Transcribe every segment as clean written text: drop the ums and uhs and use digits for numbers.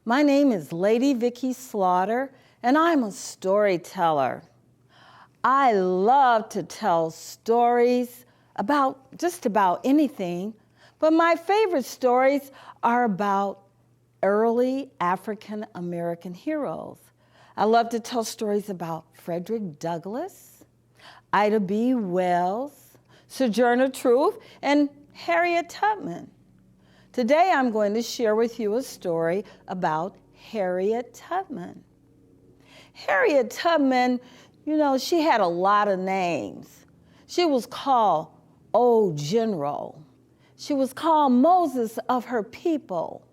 My name is Lady Vickie Slaughter, and I'm a storyteller. I love to tell stories about just about anything, but my favorite stories are about early African American heroes. I love to tell stories about Frederick Douglass, Ida B. Wells, Sojourner Truth, and Harriet Tubman. Today I'm going to share with you a story about Harriet Tubman. Harriet Tubman, she had a lot of names. She was called Old General. She was called Moses of her people.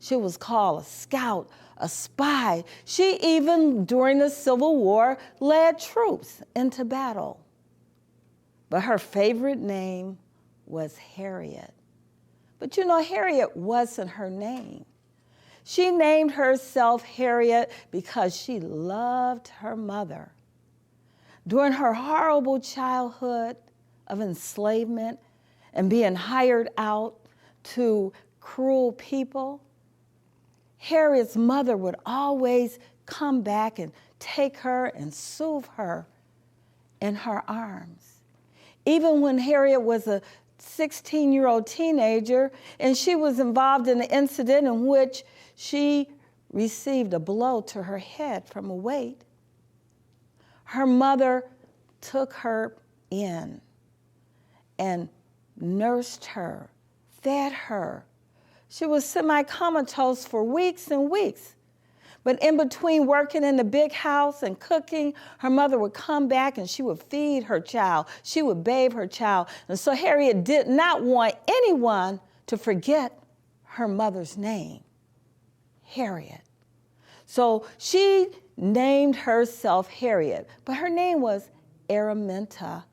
She was called a scout, a spy. She even, during the Civil War, led troops into battle. But her favorite name was Harriet. But Harriet wasn't her name. She named herself Harriet because she loved her mother. During her horrible childhood of enslavement and being hired out to cruel people, Harriet's mother would always come back and take her and soothe her in her arms. Even when Harriet was a 16-year-old teenager, and she was involved in an incident in which she received a blow to her head from a weight. Her mother took her in and nursed her, fed her. She was semi-comatose for weeks and weeks. But in between working in the big house and cooking, her mother would come back and she would feed her child. She would bathe her child. And so Harriet did not want anyone to forget her mother's name, Harriet. So she named herself Harriet, but her name was Araminta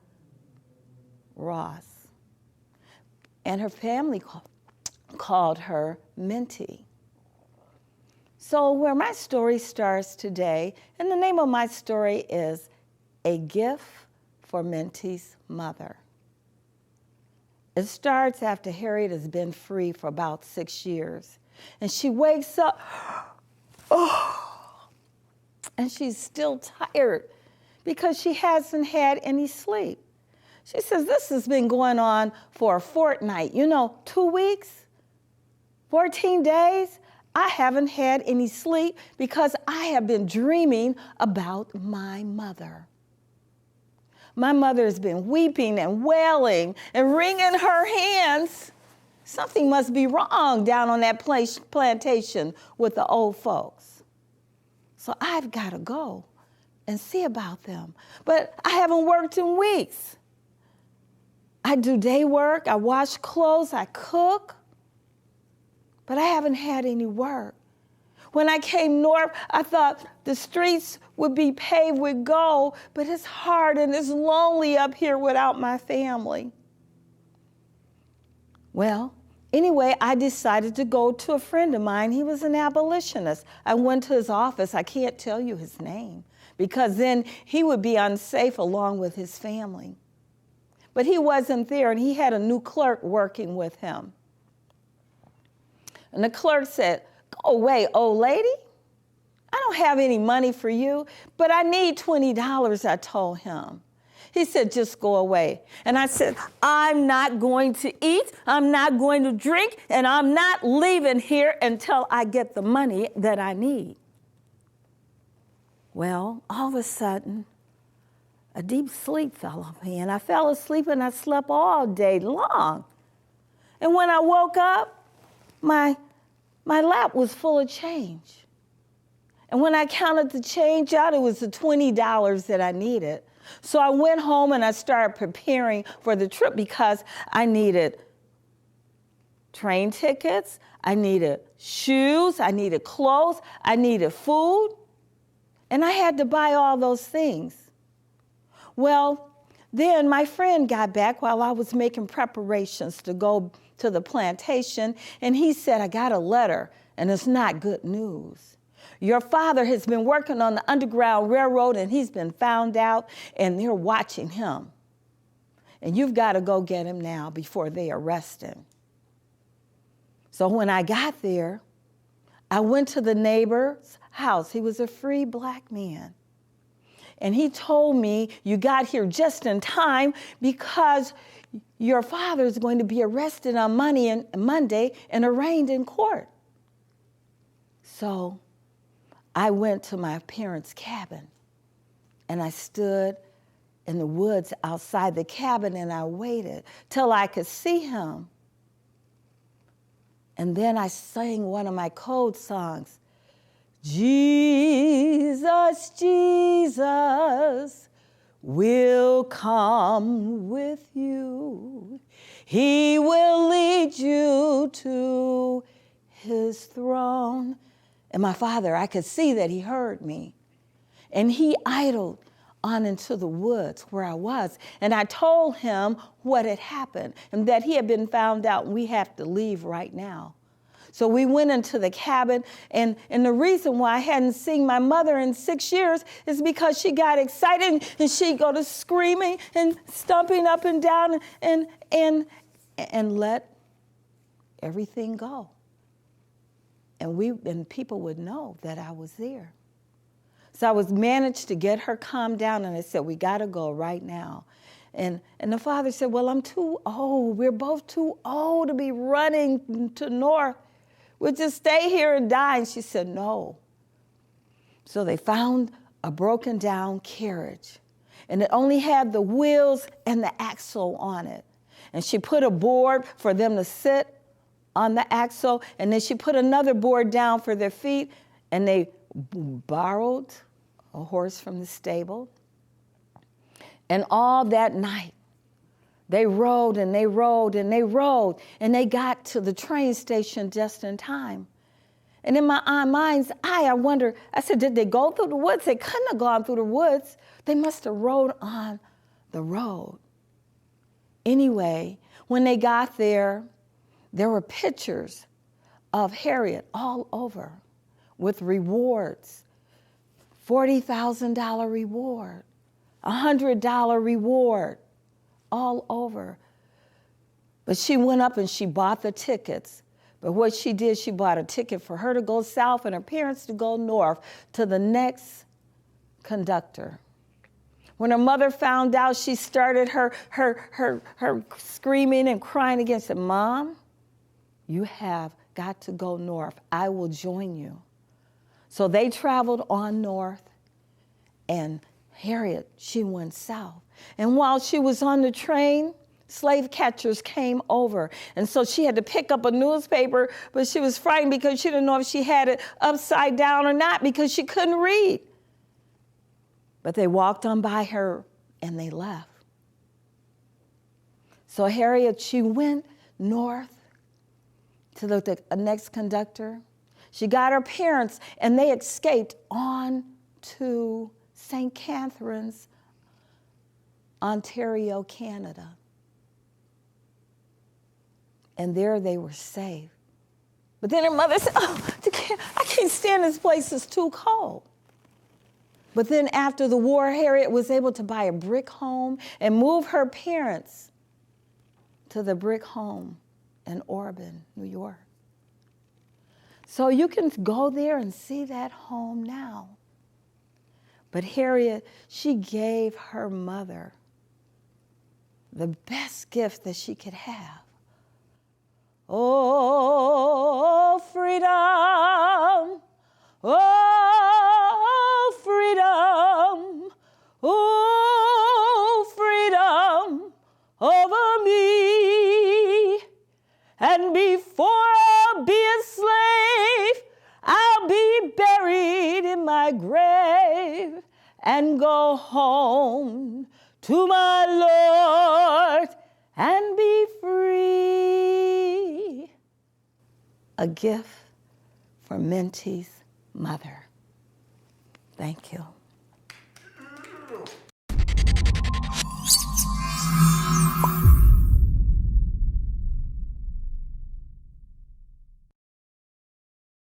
Ross. And her family called her Minty. So where my story starts today, and the name of my story is A Gift for Minty's Mother. It starts after Harriet has been free for about 6 years. And she wakes up, and she's still tired because she hasn't had any sleep. She says, this has been going on for a fortnight, 2 weeks, 14 days. I haven't had any sleep because I have been dreaming about my mother. My mother has been weeping and wailing and wringing her hands. Something must be wrong down on that plantation with the old folks. So I've got to go and see about them. But I haven't worked in weeks. I do day work, I wash clothes, I cook. But I haven't had any work. When I came north, I thought the streets would be paved with gold, but it's hard and it's lonely up here without my family. Well, anyway, I decided to go to a friend of mine. He was an abolitionist. I went to his office. I can't tell you his name because then he would be unsafe along with his family. But he wasn't there, and he had a new clerk working with him. And the clerk said, go away, old lady. I don't have any money for you, but I need $20, I told him. He said, just go away. And I said, I'm not going to eat, I'm not going to drink, and I'm not leaving here until I get the money that I need. Well, all of a sudden, a deep sleep fell on me, and I fell asleep and I slept all day long. And when I woke up, my lap was full of change. And when I counted the change out, it was the $20 that I needed. So I went home and I started preparing for the trip because I needed train tickets, I needed shoes, I needed clothes, I needed food, and I had to buy all those things. Well, then my friend got back while I was making preparations to go to the plantation, and he said, I got a letter, and it's not good news. Your father has been working on the Underground Railroad, and he's been found out, and they're watching him. And you've got to go get him now before they arrest him. So when I got there, I went to the neighbor's house. He was a free black man. And he told me, you got here just in time because your father is going to be arrested on Monday and arraigned in court. So I went to my parents' cabin and I stood in the woods outside the cabin and I waited till I could see him. And then I sang one of my code songs. Jesus, Jesus will come with you. He will lead you to his throne. And my father, I could see that he heard me. And he idled on into the woods where I was. And I told him what had happened and that he had been found out and we have to leave right now. So we went into the cabin, and the reason why I hadn't seen my mother in 6 years is because she got excited and she'd go to screaming and stomping up and down and let everything go. And people would know that I was there. So I was managed to get her calmed down, and I said, we gotta go right now. And the father said, well, I'm too old. We're both too old to be running to north. We'll just stay here and die. And she said, no. So they found a broken down carriage, and it only had the wheels and the axle on it. And she put a board for them to sit on the axle, and then she put another board down for their feet, and they borrowed a horse from the stable. And all that night, they rode and they rode and they rode, and they got to the train station just in time. And in my mind's eye, I wonder, I said, did they go through the woods? They couldn't have gone through the woods. They must have rode on the road. Anyway, when they got there were pictures of Harriet all over with rewards, $40,000 reward, $100 reward, all over. But she went up and she bought the tickets. But what she did, she bought a ticket for her to go south and her parents to go north to the next conductor. When her mother found out, she started her screaming and crying against it. Mom, you have got to go north. I will join you. So they traveled on north, and Harriet, she went south. And while she was on the train, slave catchers came over. And so she had to pick up a newspaper, but she was frightened because she didn't know if she had it upside down or not because she couldn't read. But they walked on by her and they left. So Harriet, she went north to the next conductor. She got her parents and they escaped on to St. Catharines, Ontario, Canada. And there they were safe. But then her mother said, oh, I can't stand this place, it's too cold. But then after the war, Harriet was able to buy a brick home and move her parents to the brick home in Auburn, New York. So you can go there and see that home now. But Harriet, she gave her mother the best gift that she could have. Oh, freedom, oh, freedom, oh, freedom over me. And before I'll be a slave, I'll be buried in my grave and go home to my Lord and be free. A gift for Minty's mother. Thank you.